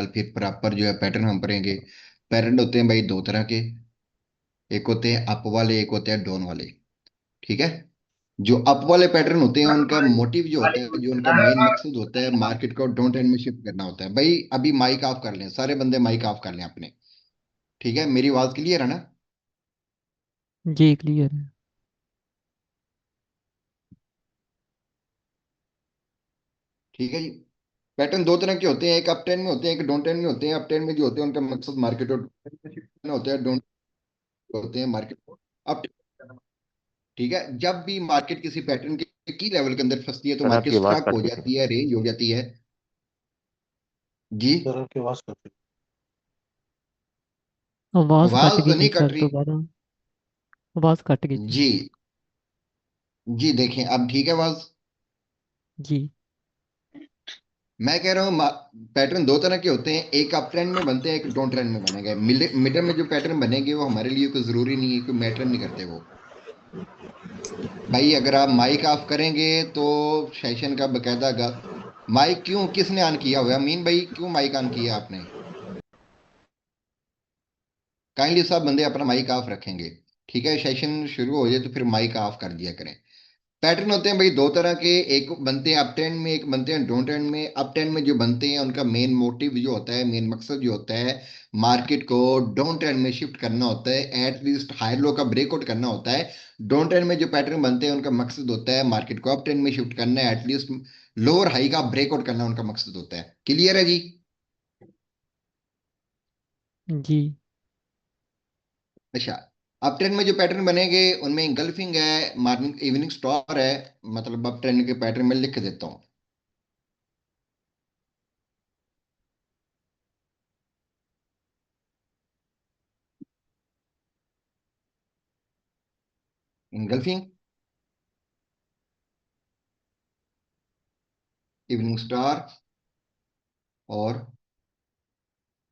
फिर प्रॉपर जो है पैटर्न हम पढ़ेंगे। पैटर्न होते हैं भाई दो तरह के। एक होते हैं अप वाले, एक होते हैं डाउन वाले। ठीक है। जो अप वाले पैटर्न होते हैं उनका मोटिव जो होता है, जो उनका मेन मकसद होता है, मार्केट को डाउन ट्रेंड में शिफ्ट करना होता है। भाई अभी माइक ऑफ कर लें, सारे बंदे माइक ऑफ कर लें अपने। ठीक है, मेरी आवाज क्लियर है ना? जी क्लियर है। ठीक है जी। पैटर्न दो तरह के होते हैं, एक अप ट्रेंड में होते हैं, एक डाउन ट्रेंड में होते हैं। अप ट्रेंड में जो होते हैं उनका मकसद मार्केट और down trend में शिफ्ट करना होता है, डाउन होते हैं मार्केट को अप। ठीक है, जब भी मार्केट किसी पैटर्न के की लेवल के अंदर फंसती है तो सर मार्केट आपकी आवाज स्टक कट हो रही है। जाती है, रेंज हो जाती है। जी। सर आपकी आवाज कट रही आवाज कट आवाज गई तो थी नहीं कट सर, रही। दोबारा आवाज कट गई थी। जी। जी देखें, अब ठीक है आवाज। जी। मैं कह रहा हूँ पैटर्न दो तरह के होते हैं, एक अप ट्रेंड में बनते हैं, एक डाउन ट्रेंड में बनेंगे। मिडल में जो पैटर्न बनेंगे वो हमारे लिए कोई जरूरी नहीं है, कोई मैटर नहीं करते वो। भाई अगर आप माइक ऑफ करेंगे तो सेशन का बकायदा माइक क्यों, किसने ऑन किया हुआ है? अमीन भाई क्यों माइक ऑन किया आपने? काइंडली सब बंदे अपना माइक ऑफ रखेंगे। ठीक है, सेशन शुरू हो जाए तो फिर माइक ऑफ कर दिया करें। पैटर्न होते हैं भाई दो तरह के, एक बनते हैं अप ट्रेंड में, एक बनते हैं डाउन ट्रेंड में। अप ट्रेंड में जो बनते हैं उनका मेन मोटिव जो होता है, मेन मकसद जो होता है, मार्केट को डाउन ट्रेंड में शिफ्ट करना होता है, एटलीस्ट हायर लो का ब्रेकआउट करना होता है। डाउन ट्रेंड में जो पैटर्न बनते हैं उनका मकसद होता है मार्केट को अप ट्रेंड में शिफ्ट करना है, एटलीस्ट लोअर हाई का ब्रेकआउट करना उनका मकसद होता है। क्लियर है जी? जी। अच्छा। अप ट्रेंड में जो पैटर्न बनेंगे उनमें इंगल्फिंग है, मॉर्निंग इवनिंग स्टार है। मतलब अप ट्रेंड के पैटर्न में लिख के देता हूँ। इंगल्फिंग, इवनिंग स्टार और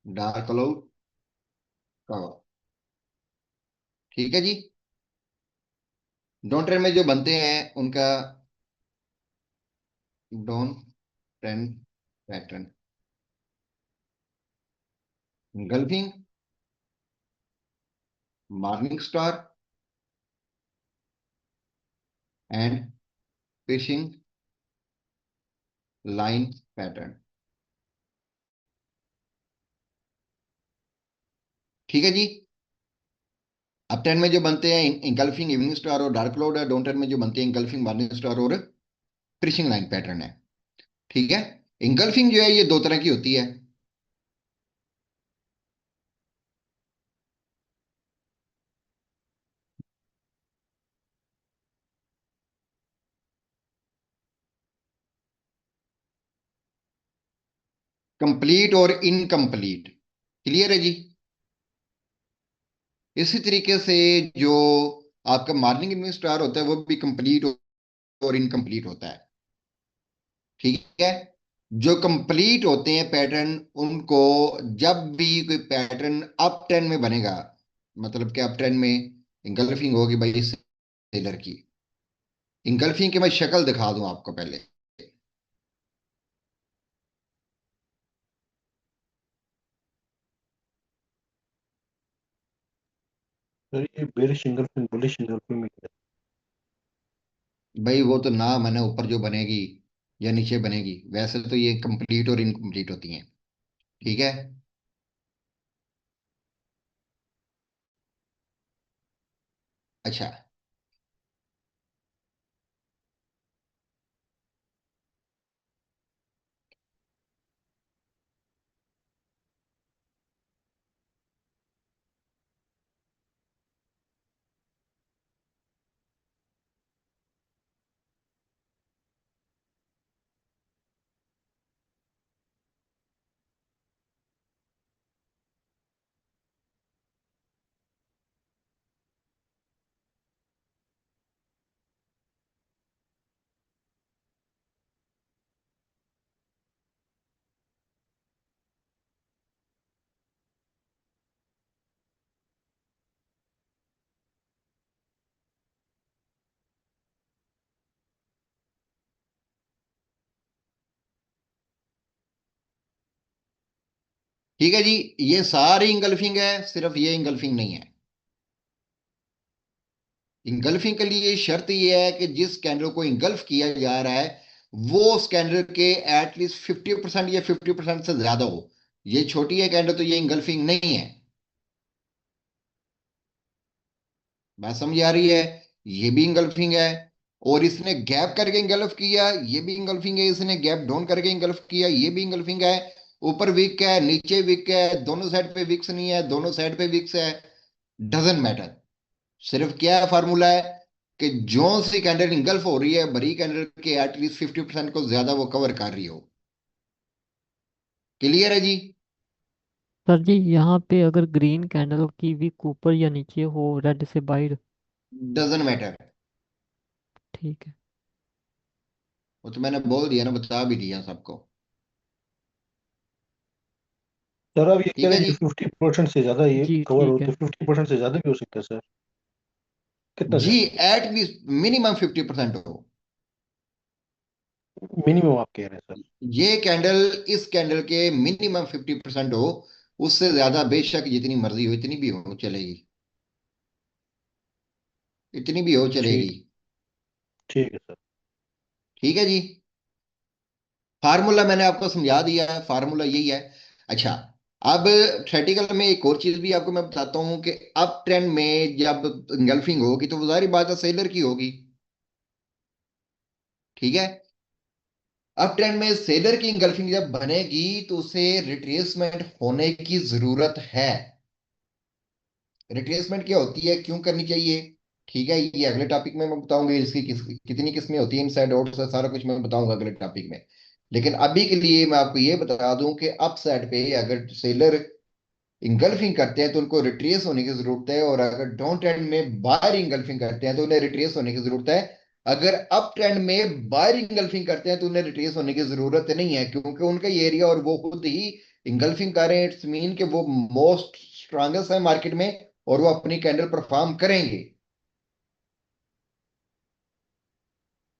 डार्क क्लाउड कवर। ठीक है जी। डॉन ट्रेंड में जो बनते हैं उनका down trend pattern, engulfing, morning star and piercing line pattern. ठीक है जी। अप ट्रेंड में जो बनते हैं इंगल्फिंग, इवनिंग स्टार और डार्क क्लाउड है। डाउन ट्रेंड में जो बनते हैं इंगल्फिंग, मॉर्निंग स्टार और फिशिंग लाइन पैटर्न है। ठीक है। इंगल्फिंग जो है ये दो तरह की होती है। कंप्लीट और इनकम्प्लीट। क्लियर है जी? इसी तरीके से जो आपका मॉर्निंग इवनिंग स्टार होता है वो भी कंप्लीट और इनकम्प्लीट होता है। ठीक है। जो कंप्लीट होते हैं पैटर्न उनको, जब भी कोई पैटर्न अप ट्रेंड में बनेगा, मतलब कि अप ट्रेंड में इंगल्फिंग होगी भाई सेलर की। इंगल्फिंग की मैं शक्ल दिखा दूं आपको पहले। है। सर ये बेरिश एंगल्फिंग बुलिश एंगल्फिंग में क्या भाई वो तो नाम है ना, ऊपर जो बनेगी या नीचे बनेगी। वैसे तो ये कंप्लीट और इनकम्प्लीट होती हैं। ठीक है। अच्छा। ठीक है जी, ये सारी इंगल्फिंग है, सिर्फ ये इंगल्फिंग नहीं है। इंगल्फिंग के लिए शर्त ये है कि जिस कैंडल को इंगल्फ किया जा रहा है वो उस कैंडल के एटलीस्ट 50% या 50% से ज्यादा हो। ये छोटी है कैंडल तो ये इंगल्फिंग नहीं है। बात समझ आ रही है? ये भी इंगल्फिंग है। और इसने गैप करके इंगल्फ किया, ये भी इंगल्फिंग है। इसने गैप डाउन करके इंगल्फ किया, ये भी इंगल्फिंग है। ऊपर वीक है, नीचे वीक है, दोनों साइड पे विक्स नहीं है, दोनों साइड पे विक्स है। Doesn't matter. सिर्फ क्या है फार्मूला है कि जो सी कैंडल इंगल्फ हो रही है बड़ी कैंडल के एटलीस्ट 50% को ज्यादा वो कवर कर रही हो। क्लियर है जी? सर जी यहाँ पे अगर ग्रीन कैंडल की विक ऊपर या नीचे हो रेड से बाहर। Doesn't matter. ठीक है। वो तो मैंने बोल दिया ना, बता भी दिया सबको। सर आप ये कह ठीक रहे है हैं जी। कि 50% से ज्यादा ये जी कवर ठीक होते है। हैं, 50% से ज्यादा भी हो सकता है सर? कितना जी, ज्यादा? एटलीस्ट मिनिमम 50% हो। मिनिमम आप कह रहे हैं सर? ये कैंडल, इस कैंडल के मिनिमम 50% हो। उससे ज्यादा बेशक जितनी मर्जी हो, इतनी भी हो चलेगी। इतनी भी हो चलेगी। ठीक। ठीक है सर। ठीक है जी। फार्मूला मैंने आपको समझा दिया है, फार्मूला यही है। अच्छा, अब थ्रेटिकल में एक और चीज भी आपको मैं बताता हूं कि अप ट्रेंड में जब इंगल्फिंग होगी तो वो जाहिर बात है सेलर की होगी। ठीक है। अप ट्रेंड में सेलर की इंगल्फिंग जब बनेगी तो उसे रिट्रेसमेंट होने की जरूरत है। रिट्रेसमेंट क्या होती है, क्यों करनी चाहिए? ठीक है, ये अगले टॉपिक में मैं बताऊंगा इसकी कितनी किस्में होती हैं, इनसाइड आउट से सारा कुछ मैं बताऊंगा अगले टॉपिक में। लेकिन अभी के लिए मैं आपको ये बता दूं कि अप साइड पे अगर सेलर इंगल्फिंग करते हैं तो उनको रिट्रेस होने की जरूरत है, और अगर डाउन ट्रेंड में बायर इंगल्फिंग करते हैं तो उन्हें रिट्रेस होने की जरूरत है। अगर अप ट्रेंड में बायर इंगल्फिंग करते हैं तो उन्हें रिट्रेस होने की जरूरत नहीं है, क्योंकि उनका ये एरिया और वो खुद ही इंगल्फिंग कर रहे हैं। इट्स मीन कि वो मोस्ट स्ट्रांगेस्ट है मार्केट में, और वो अपनी कैंडल परफॉर्म करेंगे।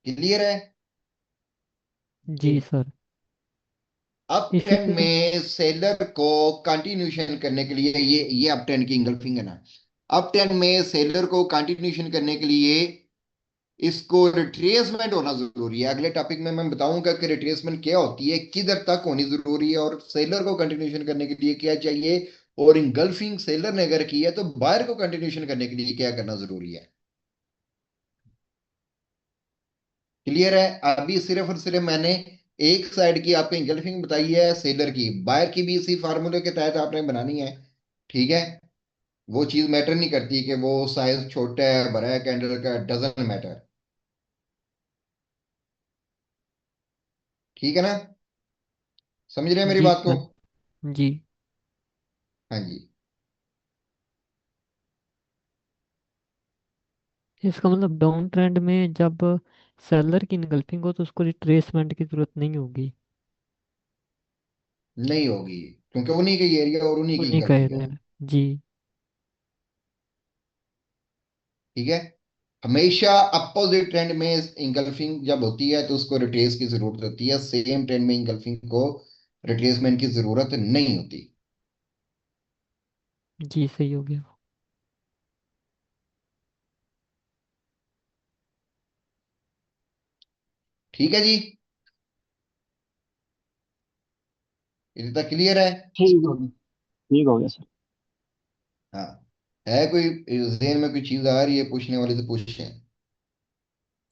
क्लियर है? जी सर। अप इसी ट्रेंड तरह। में सेलर को कंटिन्यूशन करने के लिए, ये अप ट्रेंड की इंगल्फिंग है ना। अप ट्रेंड में सेलर को कंटिन्यूशन करने के लिए इसको रिट्रेसमेंट होना जरूरी है। अगले टॉपिक में मैं बताऊंगा कि रिट्रेसमेंट क्या होती है, किधर तक होनी जरूरी है, और सेलर को कंटिन्यूशन करने के लिए क्या चाहिए। और इंगल्फिंग सेलर ने अगर की है तो बायर को कंटिन्यूशन करने के लिए क्या करना जरूरी है। क्लियर है? अभी सिर्फ और सिर्फ मैंने एक साइड की आपको इंगल्फिंग बताई है, सेलर की। बायर की भी इसी फार्मूले के तहत आपने बनानी है। ठीक है। वो चीज मैटर नहीं करती कि वो साइज छोटा है बड़ा है कैंडल का, डजेंट मैटर। ठीक है ना? समझ रहे हैं मेरी जी बात को? सर। जी। हाँ जी। इसका मतलब डाउन ट्रेंड में जब सेलर की इनगल्फिंग हो तो उसको रिट्रेसमेंट की जरूरत नहीं होगी। नहीं होगी, क्योंकि उन्हीं के एरिया और उन्हीं की उन्हीं का इंगल्फिंग है। एरिया है। जी। ठीक है। हमेशा अपोजिट ट्रेंड में इंगल्फिंग जब होती है तो उसको रिट्रेस की जरूरत होती है, सेम ट्रेंड में इंगल्फिंग को रिट्रेसमेंट की जरूरत नहीं होती। जी सही हो गया। ठीक है जी। इतना क्लियर है? ठीक हो गया। ठीक हो गया सर। हाँ। है कोई जहन में कोई चीज आ रही है पूछने वाली तो पूछें।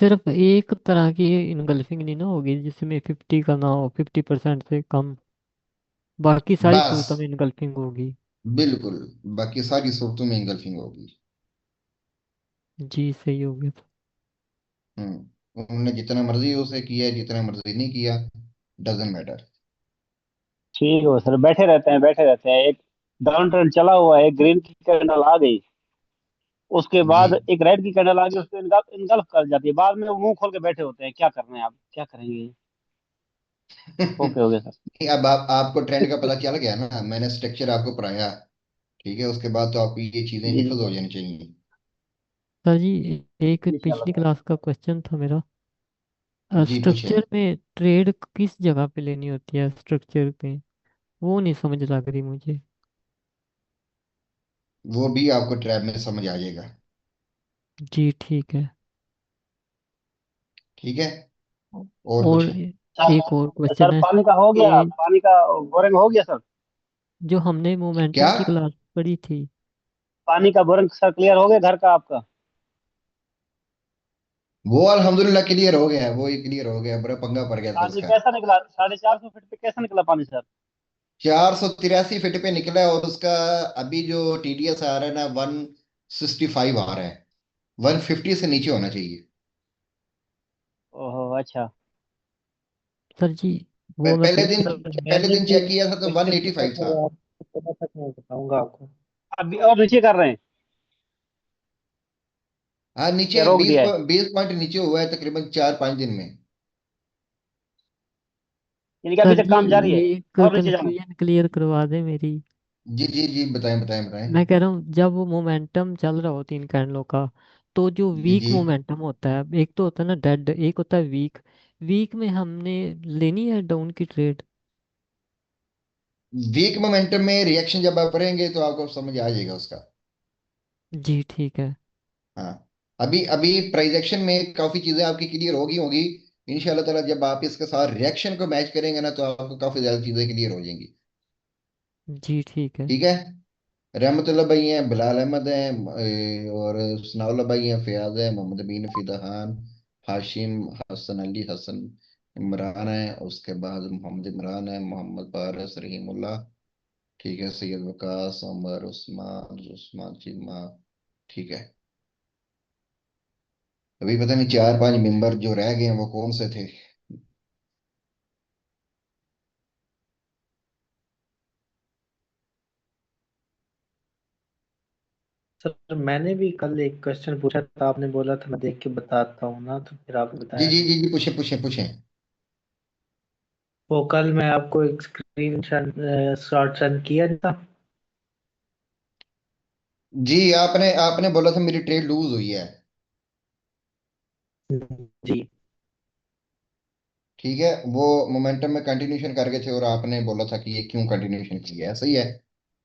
सिर्फ एक तरह की इनगल्फिंग नहीं ना होगी जिसमें 50 का ना हो, 50% से कम। बाकी सारी बस, सूरतों में इनगल्फिंग होगी। बिल्कुल। बाकी सारी सूरतों में इंगल्फिंग होगी। जी सही हो गया। उन्होंने जितना मर्जी उसे किया, जितना मर्जी नहीं किया, डजेंट मैटर। ठीक हो सर, बैठे रहते हैं बैठे रहते हैं। एक डाउन ट्रेंड चला हुआ है, एक ग्रीन की कैंडल आ गई, उसके जी। बाद एक रेड की कैंडल आ गई, उसको इनगल्फ कर जाती है, बाद में वो मुंह खोल के बैठे होते हैं, क्या कर रहे हैं आप, क्या करेंगे? ओके हो गया सर। अब आपको ट्रेंड का पता चल गया ना, मैंने स्ट्रक्चर आपको पढ़ाया। ठीक है, उसके बाद तो आपको ये चीजें जी हिफज जी। हो जानी चाहिए। सर जी एक इंशाल्लाह पिछली सर। क्लास का क्वेश्चन था मेरा। जी पूछें। स्ट्रक्चर में ट्रेड किस जगह पे लेनी होती है स्ट्रक्चर पे? वो नहीं समझ लग रही मुझे। वो भी आपको ट्रैप में समझ आ जाएगा। जी ठीक है। ठीक है। और और पूछो। एक और सर क्वेश्चन है पानी का हो गया, कि पानी का बोरिंग हो गया सर। जो हमने क्या? मोमेंटम की क्लास पढ़ी थी। पानी का बोरिंग सर क्लियर हो गया घर का आपका? वो अल्हम्दुलिल्लाह क्लियर हो गया है, वो ही क्लियर हो गया, बड़ा पंगा पड़ गया था पानी उसका। कैसा निकला? 450 फीट पे कैसा निकला पानी सर? 483 फीट पे निकला है, और उसका अभी जो टीडीएस आ रहा है ना, 165 आ रहा है। 150 से नीचे होना चाहिए। ओहो अच्छा। सर जी वो मैं पहले पूछ दिन, सर पहले मैंने दिन भी चेक किया था तो क्वेश्चन पूछा 185 था, था। वो आपको पता था, मैं बताऊंगा आपको। अभी और नीचे कर रहे हैं हाँ, या नीचे रोक 20 दिया है? 20 पॉइंट नीचे हुआ है तकरीबन 4-5 दिन में। यानी कि अभी सर तक जी काम जारी है? एक और नीचे जाना है? कंफ्यूजन क्लियर करवा दे मेरी। जी जी जी, बताएं बताएं बताएं। मैं कह रहा हूँ जब वो मोमेंटम चल रहा हो तीन कैंडलों का, तो जो जी वीक जी। मोमेंटम होता है, एक तो होता है ना डेड, एक होता है वीक। वीक में हमने लेनी है डाउन की ट्रेड। वीक मोमेंटम में रिएक्शन जब आप करेंगे तो आपको समझ आ जाएगा उसका। जी ठीक है। हाँ। अभी अभी प्राइस एक्शन में काफी चीजें आपकी क्लियर होगी होगी। इंशाल्लाह ताला जब आप इसके साथ रिएक्शन को मैच करेंगे ना, तो आपको काफी ज्यादा चीजें क्लियर हो जाएंगी। जी ठीक है। ठीक है। रहमतुल्लाह भाई हैं, बिलाल अहमद हैं, और सनाउल्लाह भाई हैं, फयाज है, मोहम्मद अमीन, फिदा खान, हाशिम, हसन अली, हसन इमरान है, उसके बाद मोहम्मद इमरान है, मोहम्मद पारस, रहीमुल्लाह। ठीक है, सैयद वकास, उमर, उस्मान, उस्मान चीमा। ठीक है। अभी पता नहीं 4-5 मेंबर जो रह गए हैं वो कौन से थे। सर मैंने भी कल एक क्वेश्चन पूछा था, आपने बोला था मैं देख के बताता हूँ ना, तो फिर आपने जी बताया जी नहीं। जी जी, पूछे पूछे पूछे। वो कल मैं आपको एक स्क्रीन शॉट सेंड किया था। जी, आपने आपने बोला था मेरी ट्रेड लूज हुई है। जी ठीक है। वो मोमेंटम में कंटिन्यूशन करके थे, और आपने बोला था कि ये क्यों कंटिन्यूशन किया है, सही है।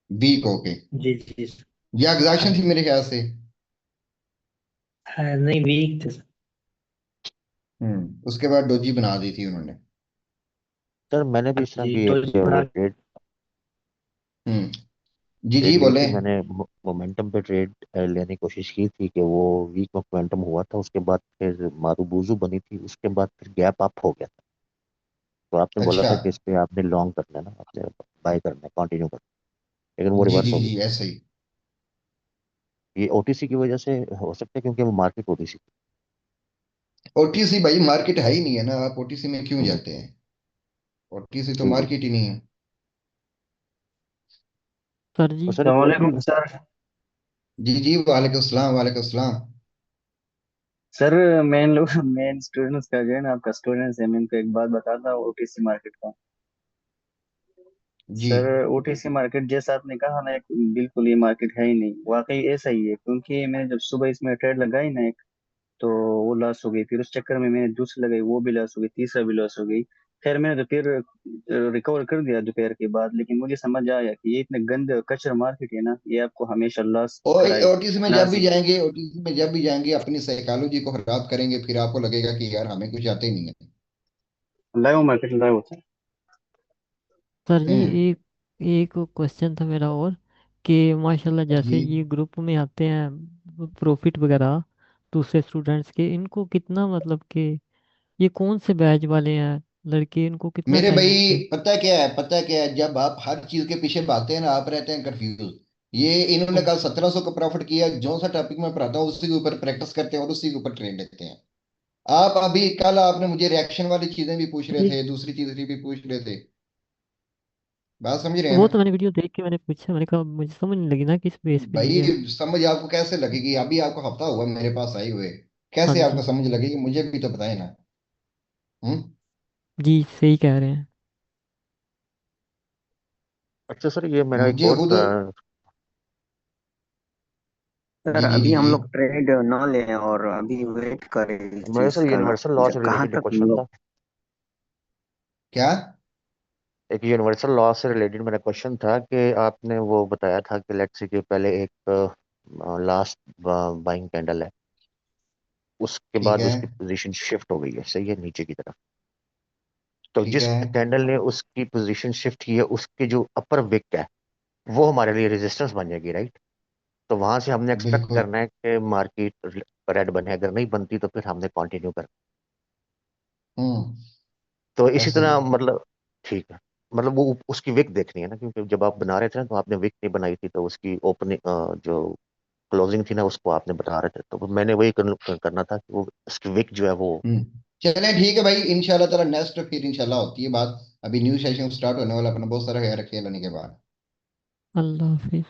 वीक होके। जी जी। या हाँ एग्जैक्शन थी जी। मेरे ख्याल से। हाँ, नहीं वीक थे सर। उसके बाद डोजी बना दी थी उन्होंने। सर मैंने भी हाँ इस तरह जी की तो एक बना। ट्रेड हम्म। जी ट्रेड जी ली बोले। थी मैंने। मोमेंटम पे ट्रेड लेने की कोशिश की थी कि वो वीक मोमेंटम हुआ था, उसके बाद फिर मारूबूजू बनी थी, उसके बाद फिर गैप अप हो गया था। तो आपने बोला अच्छा। था कि इस पे आपने लॉन्ग करना है ना, आपने बाय करना है, कंटिन्यू करना है, लेकिन वो जी रिवर्स जी हो गई। जी, ऐसे ही। ये ओटीसी की वजह से हो सकता है, क्योंकि वो मार्केट ओटीसी थी। ओटीसी भाई मार्केट है ही नहीं है ना, आप ओटीसी में क्यों जाते हैं? ओटीसी तो जी जी। मार्केट ही नहीं है। सर और जी सर एक और वालेकुम चीज। सर। जी जी, वालेकुम सलाम, वालेकुम सलाम। सर मेन लोग मेन स्टूडेंट्स का जो है ना, आपका स्टूडेंट्स है, मैं इनको एक बात बताता हूँ ओटीसी मार्केट का। जी। सर ओटीसी मार्केट जैसा आपने कहा ना, एक बिल्कुल ये मार्केट है ही नहीं, वाकई ऐसा ही है। क्योंकि मैंने जब सुबह इसमें ट्रेड लगाई ना एक, तो वो लॉस हो गई। फिर उस चक्कर में मैंने दूसरी लगाई, वो भी लॉस हो गई, तीसरा भी लॉस हो गई। खैर मैंने तो फिर रिकवर कर दिया दोपहर के बाद, लेकिन मुझे समझ आया कि ये इतने गंदे और कचरा मार्केट है ना, ये आपको हमेशा लॉस और कराएगा। ओटीसी में जब भी लाजिम। जाएंगे, ओटीसी में जब भी जाएंगे अपनी साइकोलॉजी को खराब करेंगे, फिर आपको लगेगा कि यार हमें कुछ आते ही नहीं है। लाइव मार्केट लाइव होता है। सर जी हम्म। एक एक क्वेश्चन था मेरा और, कि माशाल्लाह जैसे जी। ये ग्रुप में आते हैं प्रॉफिट वगैरह दूसरे स्टूडेंट्स के, इनको कितना मतलब कि ये कौन से बैच वाले हैं लड़के, इनको कितना मेरे टाइम भाई, हो गया? पता है क्या है, पता है क्या है, जब आप हर चीज के पीछे भागते हैं ना, आप रहते हैं कंफ्यूज। ये इन्होंने हम्म, कल 1700 का प्रॉफिट किया, जो सा टॉपिक मैं पढ़ाता हूँ उसी के ऊपर प्रैक्टिस करते हैं और उसी के ऊपर ट्रेड लेते हैं। आप अभी कल आपने मुझे रिएक्शन वाली चीजें भी पूछ रहे ये थे, दूसरी चीजें भी पूछ रहे थे। बात समझ रहे हैं वो ना? तो मैंने वीडियो देख के मैंने पूछा, मैंने कहा मुझे समझ नहीं लगी ना किस बेस पे भाई, लिया है। समझ आपको कैसे लगेगी? अभी आपको हफ्ता हुआ मेरे पास आए हुए, हाँ कैसे आपको जी। समझ लगेगी? मुझे भी तो बताए ना। हम्म। जी सही कह रहे हैं। अच्छा सर, ये मेरा एक मुझे और खुद। सर जी जी अभी जी हम जी। लोग ट्रेड न लें और अभी वेट करें इस मेरा चीज सर का ना, यूनिवर्सल लॉ से कहाँ रिलेटेड एक तक हम क्वेश्चन लोग। था। क्या? एक यूनिवर्सल लॉ से रिलेटेड मेरा क्वेश्चन था कि आपने वो बताया था कि लेट्स से कि पहले एक लास्ट बाइंग कैंडल है, उसके ठीक बाद है। उसकी पोजीशन शिफ्ट हो गई है, सही है, नीचे की तरफ। तो ठीक जिस है। कैंडल ने उसकी पोजीशन शिफ्ट की है, उसके जो अपर विक है वो हमारे लिए रेजिस्टेंस बन जाएगी, राइट? तो वहां से हमने एक्सपेक्ट बिल्कुल। करना है कि मार्केट रेड बने, अगर नहीं बनती तो फिर हमने कंटिन्यू करना। हम्म। तो इसी ऐसे ही। तरह मतलब, ठीक है, मतलब वो उसकी विक देखनी है ना, क्योंकि जब आप बना रहे थे ना तो आपने विक नहीं बनाई थी, तो उसकी ओपनिंग जो क्लोजिंग थी ना उसको आपने बता रहे थे, तो मैंने वही करना था कि वो उसकी विक जो है वो। हम्म। चले ठीक है भाई, इंशाल्लाह ताला नेक्स्ट फिर इंशाल्लाह होती है बात। अभी न्यू सेशन स्टार्ट होने वाला, अपना बहुत सारा ख्याल रखिए लेने के बाद। अल्लाह हाफिज।